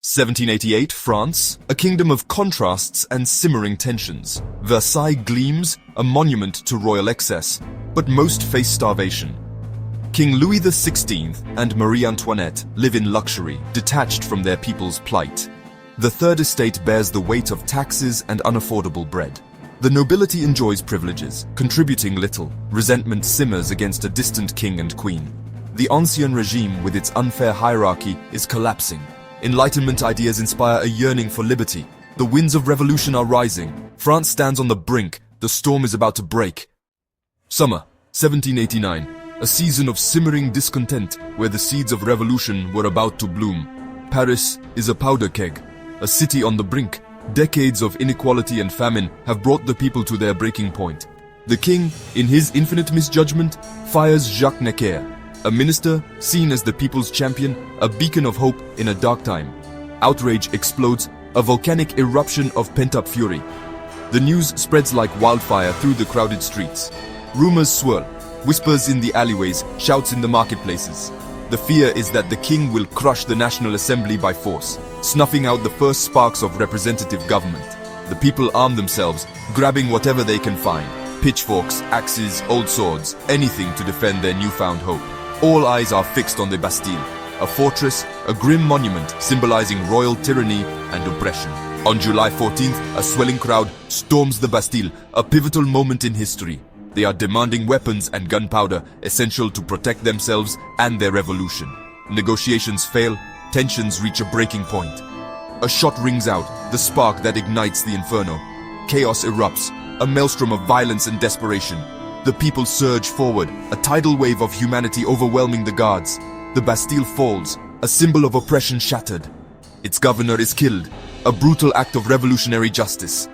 1788 France, a kingdom of contrasts and simmering tensions. Versailles gleams, a monument to royal excess, but most face starvation. King Louis XVI and Marie Antoinette live in luxury, detached from their people's plight. The Third Estate bears the weight of taxes and unaffordable bread. The nobility enjoys privileges, contributing little. Resentment simmers against a distant king and queen. The Ancien Régime, with its unfair hierarchy, is collapsing. Enlightenment ideas inspire a yearning for liberty. The winds of revolution are rising. France stands on the brink. The storm is about to break. Summer, 1789. A season of simmering discontent where the seeds of revolution were about to bloom. Paris is a powder keg, a city on the brink. Decades of inequality and famine have brought the people to their breaking point. The king, in his infinite misjudgment, fires Jacques Necker, a minister seen as the people's champion, a beacon of hope in a dark time. Outrage explodes, a volcanic eruption of pent-up fury. The news spreads like wildfire through the crowded streets. Rumors swirl, whispers in the alleyways, shouts in the marketplaces. The fear is that the king will crush the National Assembly by force, snuffing out the first sparks of representative government. The people arm themselves, grabbing whatever they can find. Pitchforks, axes, old swords, anything to defend their newfound hope. All eyes are fixed on the Bastille, a fortress, a grim monument symbolizing royal tyranny and oppression. On July 14th, a swelling crowd storms the Bastille, a pivotal moment in history. They are demanding weapons and gunpowder essential to protect themselves and their revolution. Negotiations fail, tensions reach a breaking point. A shot rings out, the spark that ignites the inferno. Chaos erupts, a maelstrom of violence and desperation. The people surge forward, a tidal wave of humanity overwhelming the guards. The Bastille falls, a symbol of oppression shattered. Its governor is killed, a brutal act of revolutionary justice.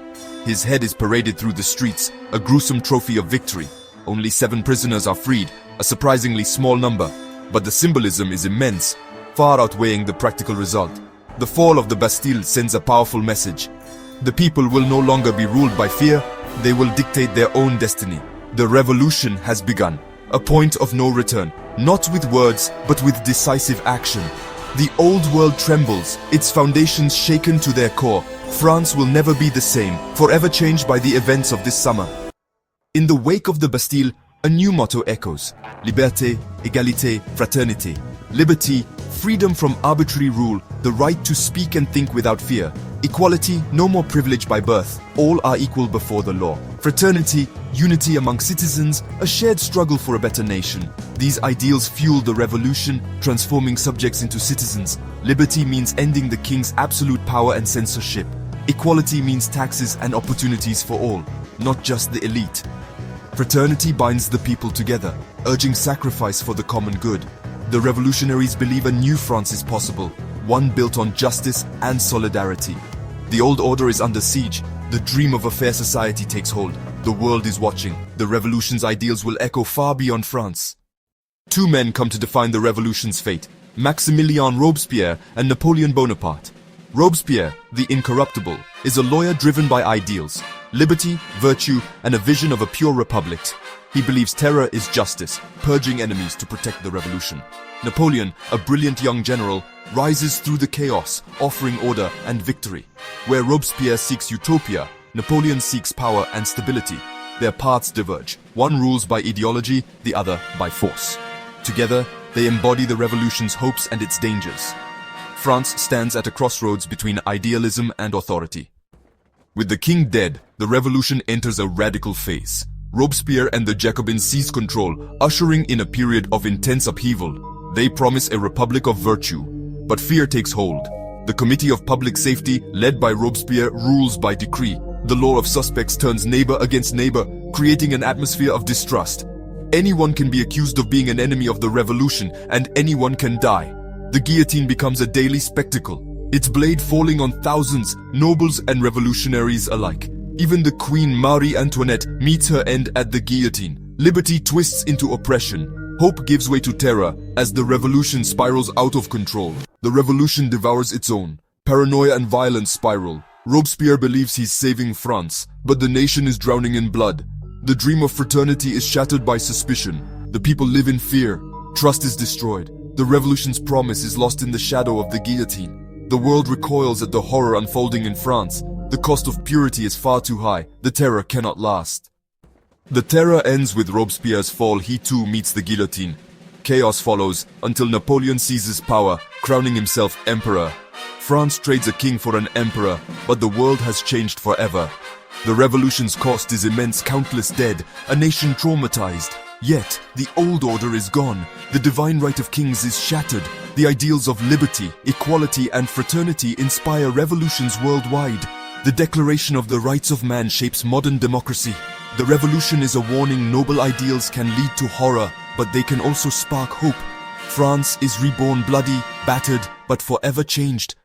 His head is paraded through the streets, a gruesome trophy of victory. Only 7 prisoners are freed, a surprisingly small number. But the symbolism is immense, far outweighing the practical result. The fall of the Bastille sends a powerful message. The people will no longer be ruled by fear, they will dictate their own destiny. The revolution has begun, a point of no return, not with words, but with decisive action. The old world trembles, its foundations shaken to their core. France will never be the same, forever changed by the events of this summer. In the wake of the Bastille, a new motto echoes: Liberté, Égalité, Fraternity. Liberty, freedom from arbitrary rule, the right to speak and think without fear. Equality, no more privilege by birth, all are equal before the law. Fraternity, unity among citizens, a shared struggle for a better nation. These ideals fuel the revolution, transforming subjects into citizens. Liberty means ending the king's absolute power and censorship. Equality means taxes and opportunities for all, not just the elite. Fraternity binds the people together, urging sacrifice for the common good. The revolutionaries believe a new France is possible, one built on justice and solidarity. The old order is under siege. The dream of a fair society takes hold. The world is watching. The revolution's ideals will echo far beyond France. 2 men come to define the revolution's fate: Maximilien Robespierre and Napoleon Bonaparte. Robespierre, the incorruptible, is a lawyer driven by ideals, liberty, virtue, and a vision of a pure republic. He believes terror is justice, purging enemies to protect the revolution. Napoleon, a brilliant young general, rises through the chaos, offering order and victory. Where Robespierre seeks utopia, Napoleon seeks power and stability. Their paths diverge. One rules by ideology, the other by force. Together, they embody the revolution's hopes and its dangers. France stands at a crossroads between idealism and authority. With the king dead, the revolution enters a radical phase. Robespierre and the Jacobins seize control, ushering in a period of intense upheaval. They promise a republic of virtue, but fear takes hold. The Committee of Public Safety, led by Robespierre, rules by decree. The law of suspects turns neighbor against neighbor, creating an atmosphere of distrust. Anyone can be accused of being an enemy of the revolution, and anyone can die. The guillotine becomes a daily spectacle, its blade falling on thousands, nobles and revolutionaries alike. Even the Queen Marie Antoinette meets her end at the guillotine. Liberty twists into oppression. Hope gives way to terror as the revolution spirals out of control. The revolution devours its own. Paranoia and violence spiral. Robespierre believes he's saving France, but the nation is drowning in blood. The dream of fraternity is shattered by suspicion. The people live in fear. Trust is destroyed. The revolution's promise is lost in the shadow of the guillotine. The world recoils at the horror unfolding in France. The cost of purity is far too high. The terror cannot last. The terror ends with Robespierre's fall. He too meets the guillotine. Chaos follows until Napoleon seizes power, crowning himself emperor. France trades a king for an emperor, but the world has changed forever. The revolution's cost is immense, countless dead, a nation traumatized. Yet, the old order is gone. The divine right of kings is shattered. The ideals of liberty, equality, and fraternity inspire revolutions worldwide. The Declaration of the Rights of Man shapes modern democracy. The revolution is a warning. Noble ideals can lead to horror, but they can also spark hope. France is reborn, bloody, battered, but forever changed.